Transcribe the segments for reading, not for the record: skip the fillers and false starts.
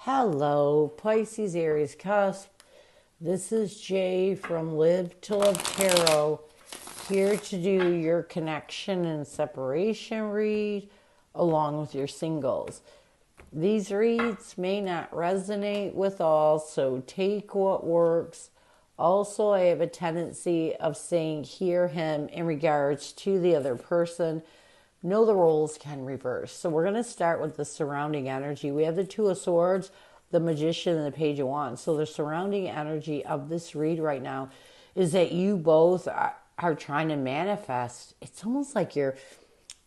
Hello, Pisces Aries Cusp. This is Jay from Live to Love Tarot, here to do your connection and separation read along with your singles. These reads may not resonate with all, so take what works. Also, I have a tendency of saying hear him in regards to the other person. Know the roles can reverse. So we're going to start with the surrounding energy. We have the Two of Swords, the Magician, and the Page of Wands. So the surrounding energy of this read right now is that you both are trying to manifest. It's almost like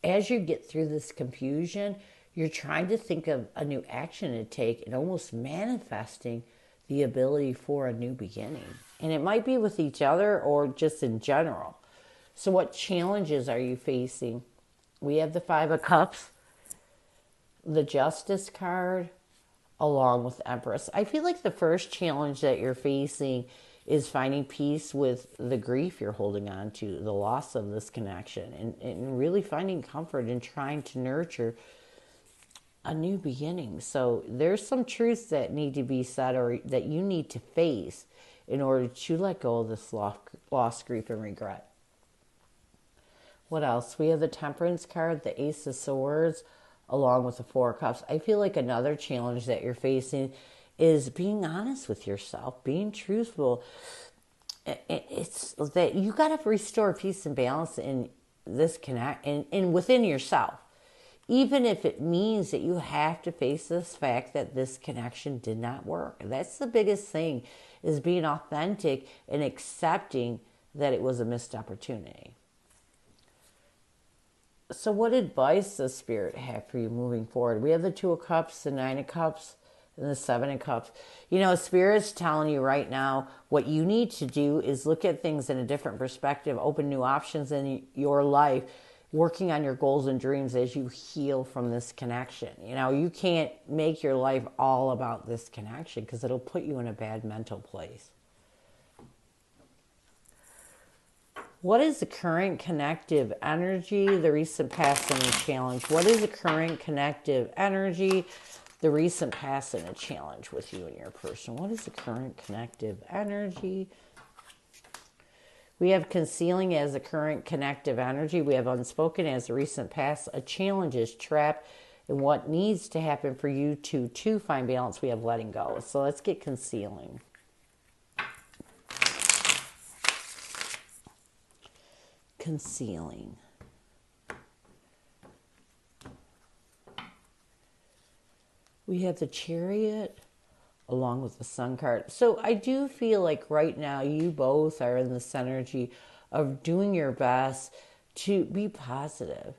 as you get through this confusion, you're trying to think of a new action to take and almost manifesting the ability for a new beginning. And it might be with each other or just in general. So what challenges are you facing? We have the Five of Cups, the Justice card, along with the Empress. I feel like the first challenge that you're facing is finding peace with the grief you're holding on to, the loss of this connection, and really finding comfort and trying to nurture a new beginning. So there's some truths that need to be said or that you need to face in order to let go of this loss, grief, and regret. What else? We have the Temperance card, the Ace of Swords, along with the Four of Cups. I feel like another challenge that you're facing is being honest with yourself, being truthful. It's that you got to restore peace and balance in this connect and within yourself. Even if it means that you have to face this fact that this connection did not work. That's the biggest thing, is being authentic and accepting that it was a missed opportunity. So what advice does Spirit have for you moving forward? We have the Two of Cups, the Nine of Cups, and the Seven of Cups. You know, Spirit's telling you right now what you need to do is look at things in a different perspective, open new options in your life, working on your goals and dreams as you heal from this connection. You know, you can't make your life all about this connection because it'll put you in a bad mental place. What is the current connective energy, the recent past, and a challenge? What is the current connective energy, the recent past, and a challenge with you and your person? What is the current connective energy? We have concealing as the current connective energy. We have unspoken as the recent past. A challenge is trapped in what needs to happen for you to find balance. We have letting go. So let's get concealing. Concealing. We have the Chariot along with the Sun card. So I do feel like right now you both are in this energy of doing your best to be positive.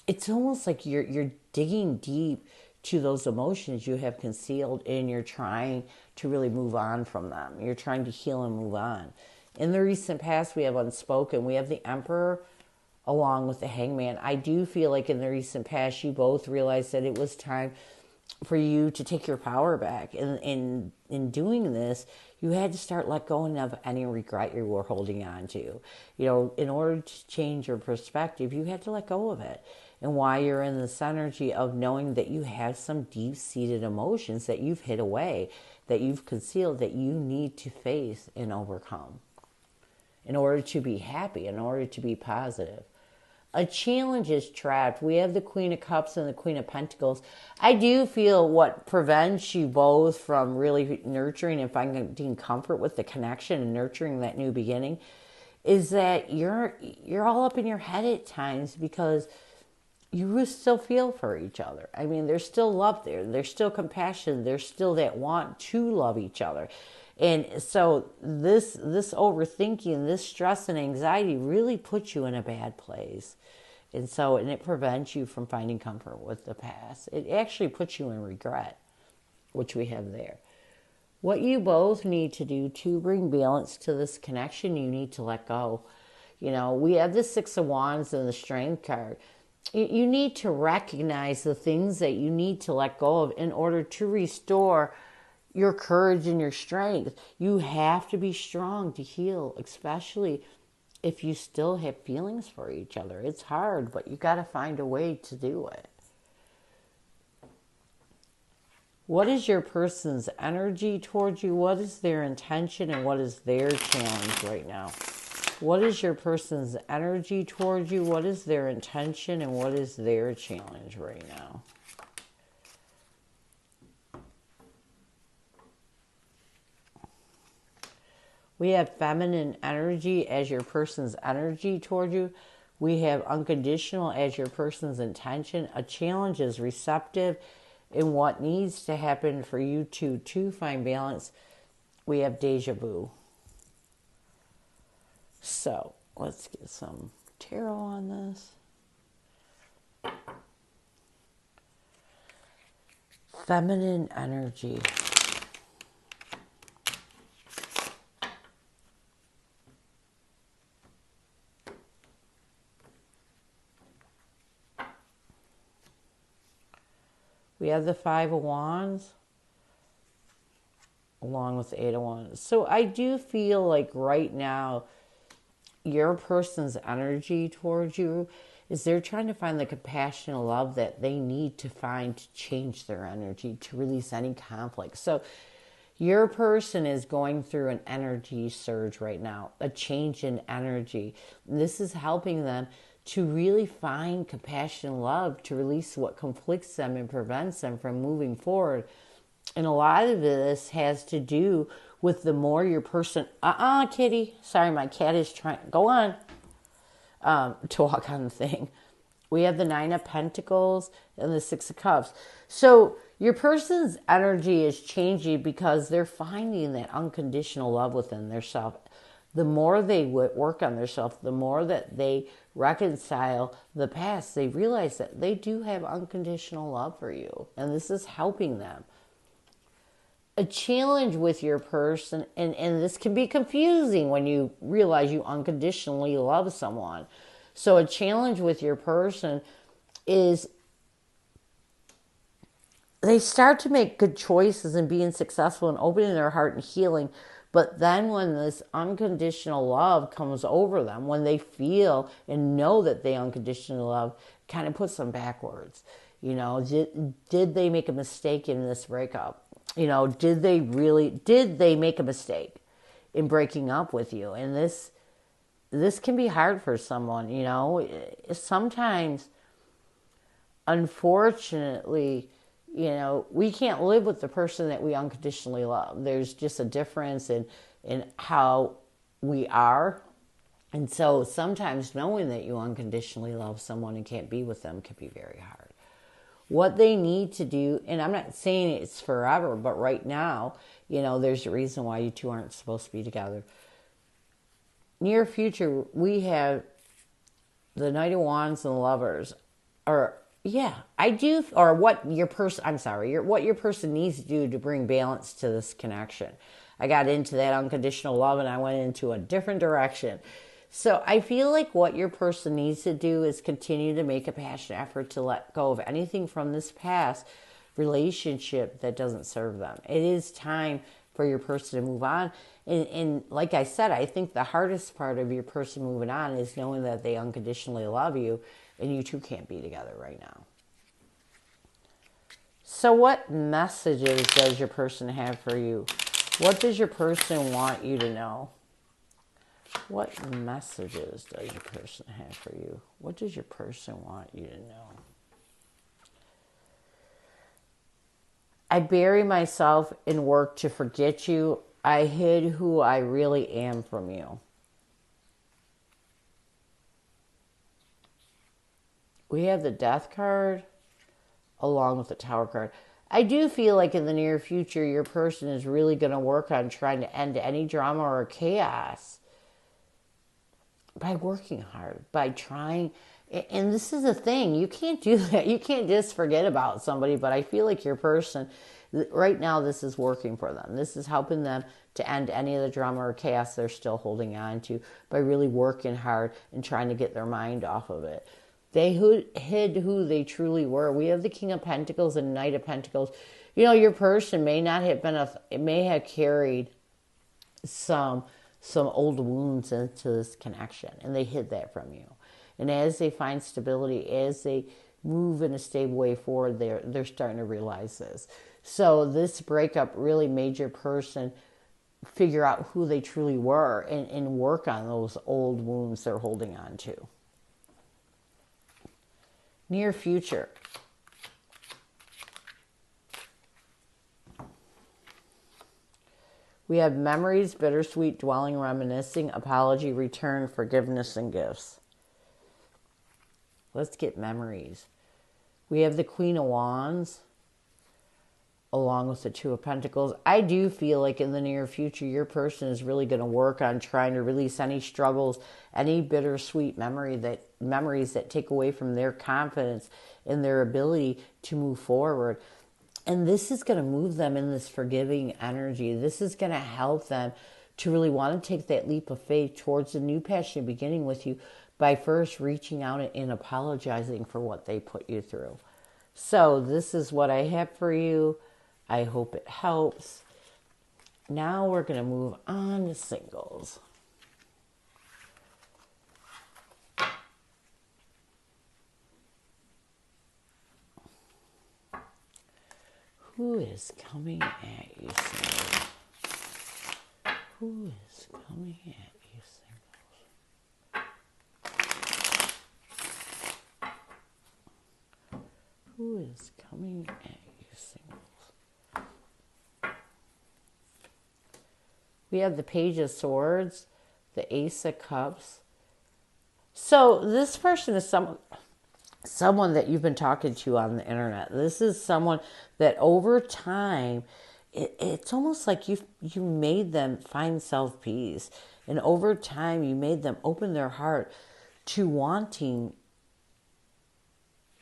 It's almost like you're digging deep to those emotions you have concealed and you're trying to really move on from them. You're trying to heal and move on. In the recent past, we have unspoken. We have the Emperor along with the Hangman. I do feel like in the recent past, you both realized that it was time for you to take your power back. And in doing this, you had to start let go of any regret you were holding on to. You know, in order to change your perspective, you had to let go of it. And why you're in this energy of knowing that you have some deep-seated emotions that you've hid away, that you've concealed, that you need to face and overcome in order to be happy, in order to be positive. A challenge is trapped. We have the Queen of Cups and the Queen of Pentacles. I do feel what prevents you both from really nurturing and finding comfort with the connection and nurturing that new beginning is that you're all up in your head at times because you still feel for each other. I mean, there's still love there. There's still compassion. There's still that want to love each other. And so this overthinking, this stress and anxiety really puts you in a bad place. And it prevents you from finding comfort with the past. It actually puts you in regret, which we have there. What you both need to do to bring balance to this connection, you need to let go. You know, we have the Six of Wands and the Strength card. You need to recognize the things that you need to let go of in order to restore your courage and your strength. You have to be strong to heal, especially if you still have feelings for each other. It's hard, but you got to find a way to do it. What is your person's energy towards you? What is their intention and what is their challenge right now? What is your person's energy towards you? What is their intention and what is their challenge right now? We have feminine energy as your person's energy toward you. We have unconditional as your person's intention. A challenge is receptive in what needs to happen for you to find balance. We have deja vu. So let's get some tarot on this. Feminine energy. We have the Five of Wands along with the Eight of Wands. So I do feel like right now your person's energy towards you is they're trying to find the compassion and love that they need to find to change their energy, to release any conflict. So your person is going through an energy surge right now, a change in energy. This is helping them to really find compassion and love, to release what conflicts them and prevents them from moving forward. And a lot of this has to do with the more your person, kitty, sorry, my cat is trying, go on, to walk on the thing. We have the Nine of Pentacles and the Six of Cups. So your person's energy is changing because they're finding that unconditional love within themselves. The more they work on themselves, the more that they reconcile the past, they realize that they do have unconditional love for you. And this is helping them. A challenge with your person, and this can be confusing when you realize you unconditionally love someone. So a challenge with your person is they start to make good choices and being successful and opening their heart and healing. But then when this unconditional love comes over them, when they feel and know that they unconditionally love, kind of puts them backwards. You know, did they make a mistake in this breakup? You know, did they make a mistake in breaking up with you? And this can be hard for someone, you know. Sometimes, unfortunately, you know, we can't live with the person that we unconditionally love. There's just a difference in how we are. And so sometimes knowing that you unconditionally love someone and can't be with them can be very hard. What they need to do, and I'm not saying it's forever, but right now, you know, there's a reason why you two aren't supposed to be together. Near future, we have the Knight of Wands and the Lovers. What your person needs to do to bring balance to this connection. I got into that unconditional love and I went into a different direction. So I feel like what your person needs to do is continue to make a passionate effort to let go of anything from this past relationship that doesn't serve them. It is time for your person to move on. And like I said, I think the hardest part of your person moving on is knowing that they unconditionally love you and you two can't be together right now. So what messages does your person have for you? What does your person want you to know? What messages does your person have for you? What does your person want you to know? I bury myself in work to forget you. I hid who I really am from you. We have the Death card along with the Tower card. I do feel like in the near future, your person is really going to work on trying to end any drama or chaos by working hard, by trying. And this is the thing, you can't do that. You can't just forget about somebody, but I feel like your person, right now, this is working for them. This is helping them to end any of the drama or chaos they're still holding on to by really working hard and trying to get their mind off of it. They hid who they truly were. We have the King of Pentacles and Knight of Pentacles. You know, your person may not have been it may have carried some old wounds into this connection, and they hid that from you. And as they find stability, as they move in a stable way forward, they're starting to realize this. So this breakup really made your person figure out who they truly were and work on those old wounds they're holding on to. Near future. We have memories, bittersweet, dwelling, reminiscing, apology, return, forgiveness, and gifts. Let's get memories. We have the Queen of Wands along with the Two of Pentacles. I do feel like in the near future, your person is really going to work on trying to release any struggles, any bittersweet memories that take away from their confidence and their ability to move forward. And this is going to move them in this forgiving energy. This is going to help them to really want to take that leap of faith towards a new passion beginning with you by first reaching out and apologizing for what they put you through. So this is what I have for you. I hope it helps. Now we're going to move on to singles. Who is coming at you, singles? Who is coming at you, singles? Who is coming at you, singles? We have the Page of Swords, the Ace of Cups. So this person is someone that you've been talking to on the internet. This is someone that over time, it's almost like you made them find self-peace. And over time, you made them open their heart to wanting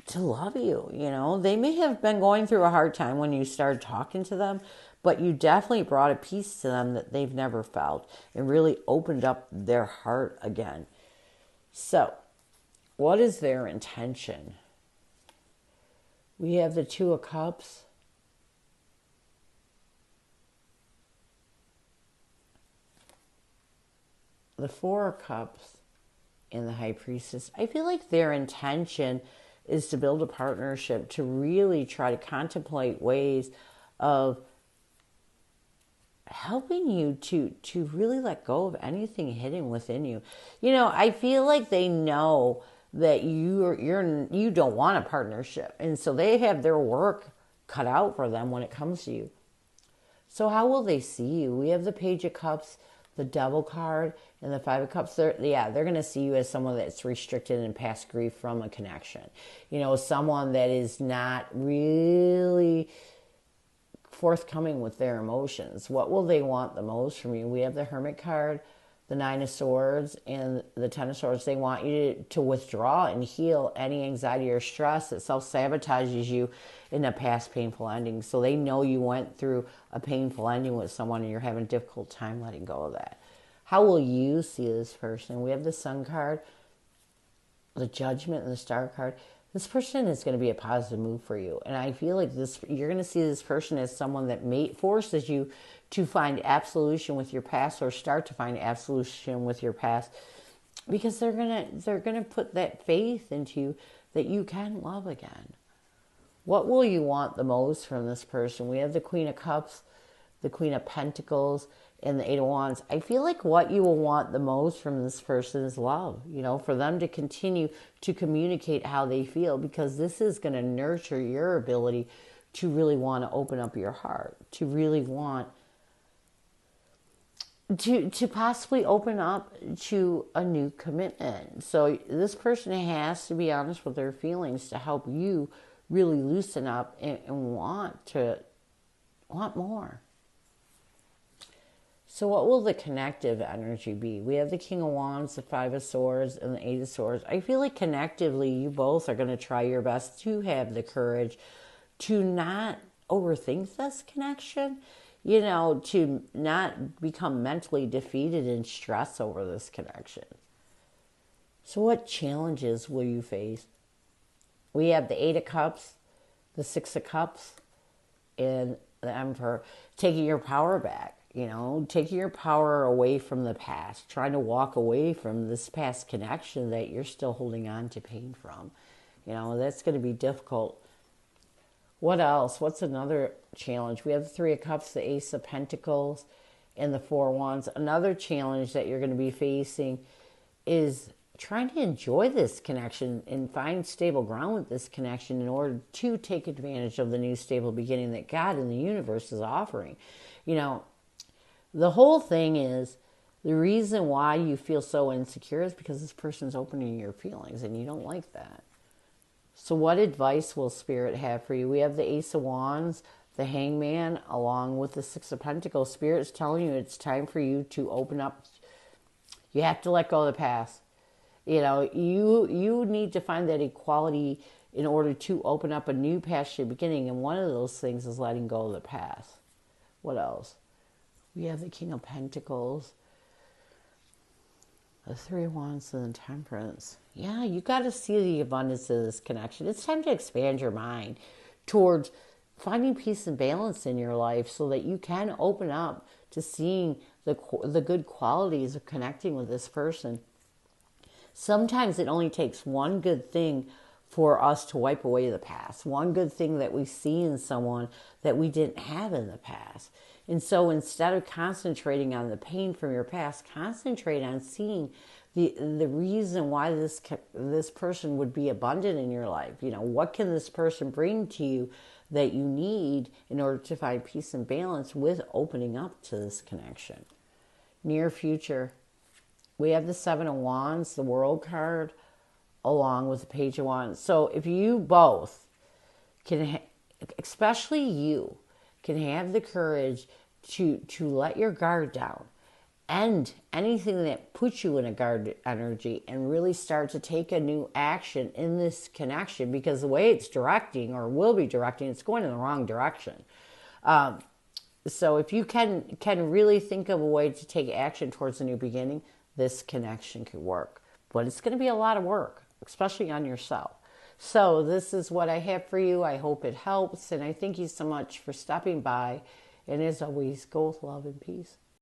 to love you. You know, they may have been going through a hard time when you started talking to them, but you definitely brought a peace to them that they've never felt and really opened up their heart again. So, what is their intention? We have the Two of Cups. The Four of Cups and the High Priestess. I feel like their intention is to build a partnership, to really try to contemplate ways of helping you to really let go of anything hidden within you. You know, I feel like they know that you don't want a partnership, and so they have their work cut out for them when it comes to you. So how will they see you? We have the Page of Cups, the Devil card, and the Five of Cups. They're going to see you as someone that's restricted and past grief from a connection. You know, someone that is not really forthcoming with their emotions. What will they want the most from you? We have the Hermit card, the Nine of Swords, and the Ten of Swords. They want you to withdraw and heal any anxiety or stress that self-sabotages you in a past painful ending. So they know you went through a painful ending with someone and you're having a difficult time letting go of that. How will you see this person? We have the Sun card, the Judgment, and the Star card. This person is going to be a positive move for you. And I feel like you're going to see this person as someone that forces you to find absolution with your past, or start to find absolution with your past, because they're going to put that faith into you that you can love again. What will you want the most from this person? We have the Queen of Cups, the Queen of Pentacles, and the Eight of Wands. I feel like what you will want the most from this person is love. You know, for them to continue to communicate how they feel, because this is going to nurture your ability to really want to open up your heart, to really want to possibly open up to a new commitment. So this person has to be honest with their feelings to help you really loosen up and want more. So what will the connective energy be? We have the King of Wands, the Five of Swords, and the Eight of Swords. I feel like connectively, you both are going to try your best to have the courage to not overthink this connection, you know, to not become mentally defeated and stress over this connection. So what challenges will you face? We have the Eight of Cups, the Six of Cups, and the Emperor. Taking your power back, you know, taking your power away from the past, trying to walk away from this past connection that you're still holding on to pain from. You know, that's going to be difficult. What else? What's another challenge? We have the Three of Cups, the Ace of Pentacles, and the Four of Wands. Another challenge that you're going to be facing is trying to enjoy this connection and find stable ground with this connection in order to take advantage of the new stable beginning that God and the universe is offering. You know, the whole thing is the reason why you feel so insecure is because this person's opening your feelings and you don't like that. So what advice will Spirit have for you? We have the Ace of Wands, the Hangman, along with the Six of Pentacles. Spirit's telling you it's time for you to open up. You have to let go of the past. You know, you need to find that equality in order to open up a new pasture beginning. And one of those things is letting go of the past. What else? We have the King of Pentacles, the Three of Wands, and the Temperance. Yeah, you got to see the abundance of this connection. It's time to expand your mind towards finding peace and balance in your life so that you can open up to seeing the good qualities of connecting with this person. Sometimes it only takes one good thing for us to wipe away the past. One good thing that we see in someone that we didn't have in the past. And so instead of concentrating on the pain from your past, concentrate on seeing the reason why this person would be abundant in your life. You know, what can this person bring to you that you need in order to find peace and balance with opening up to this connection? Near future. We have the Seven of Wands, the World card, along with the Page of Wands. So if you both can, especially you, can have the courage to let your guard down, end anything that puts you in a guard energy, and really start to take a new action in this connection, because the way it's directing, or will be directing, it's going in the wrong direction. So if you can really think of a way to take action towards a new beginning, this connection could work. But it's going to be a lot of work, especially on yourself. So this is what I have for you. I hope it helps. And I thank you so much for stopping by. And as always, go with love and peace.